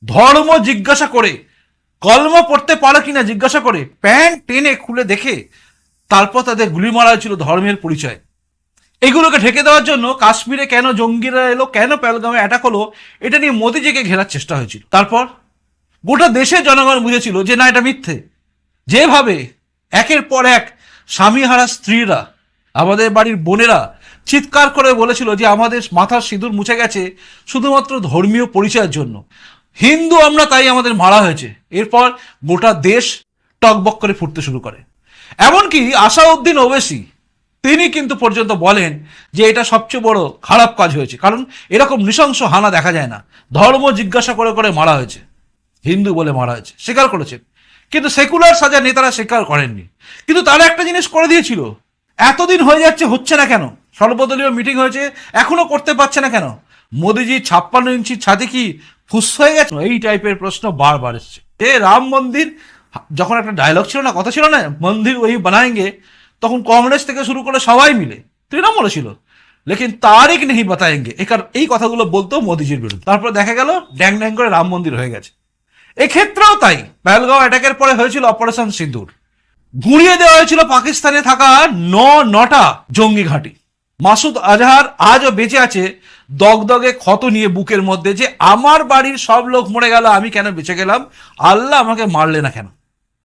ধর্ম জিজ্ঞাসা করে, কলম পড়তে পারো কিনা জিজ্ঞাসা করে, প্যান্ট টেনে খুলে দেখে তারপর তাদের গুলি মারা হয়েছিল ধর্মের পরিচয়। এগুলোকে ঢেকে দেওয়ার জন্য কাশ্মীরে কেন জঙ্গিরা এলো, কেন পেহেলগামে অ্যাটাক হলো, এটা নিয়ে মোদিজিকে ঘেরার চেষ্টা হয়েছিল। তারপর গোটা দেশের জনগণ বুঝেছিল যে না, এটা মিথ্যে। যেভাবে একের পর এক স্বামীহারা স্ত্রীরা, আমাদের বাড়ির বোনেরা চিৎকার করে বলেছিল যে আমাদের মাথার সিঁদুর মুছে গেছে শুধুমাত্র ধর্মীয় পরিচয়ের জন্য, হিন্দু আমরা তাই আমাদের মারা হয়েছে, এরপর গোটা দেশ টকবক করে ফুটতে শুরু করে। এমনকি আসাউদ্দিন ওবেসি তিনি কিন্তু পর্যন্ত বলেন যে এটা সবচেয়ে বড় খারাপ কাজ হয়েছে, কারণ এরকম নৃশংস হানা দেখা যায় না, ধর্ম জিজ্ঞাসা করে করে মারা হয়েছে, হিন্দু বলে মারা হয়েছে, স্বীকার করেছেন। কিন্তু সেকুলার সাজা নেতারা স্বীকার করেননি। কিন্তু তারা একটা জিনিস করে দিয়েছিল, এতদিন হয়ে যাচ্ছে, হচ্ছে না কেন? সর্বদলীয় মিটিং হয়েছে, এখনো করতে পারছে না কেন? মোদিজি 56 ইঞ্চি ছাদে কি ফুস হয়ে গেছে? এই টাইপের প্রশ্ন বারবার এসছে। রাম মন্দির যখন একটা ডায়লগ ছিল না, কথা ছিল না, মন্দির ওই বানায়েঙ্গে, তখন কংগ্রেস থেকে শুরু করে সবাই মিলে, তৃণমূল ছিল, লেকিন তারিখ নেই বাতায়েঙ্গে, এই কথাগুলো বলতো মোদিজির বিরুদ্ধে। তারপর দেখা গেল ড্যাং ড্যাং করে রাম মন্দির হয়ে গেছে। এক্ষেত্রেও তাই, পেহেলগাঁও অ্যাটাকের পরে হয়েছিল অপারেশন সিঁদুর, গুঁড়িয়ে দেওয়া হয়েছিল পাকিস্তানে থাকা নটা জঙ্গি ঘাঁটি। মাসুদ আজহার আজও বেঁচে আছে দগদগে ক্ষত নিয়ে বুকের মধ্যে, যে আমার বাড়ির সব লোক মরে গেল, আমি কেন বেঁচে গেলাম, আল্লাহ আমাকে মারলে না কেন।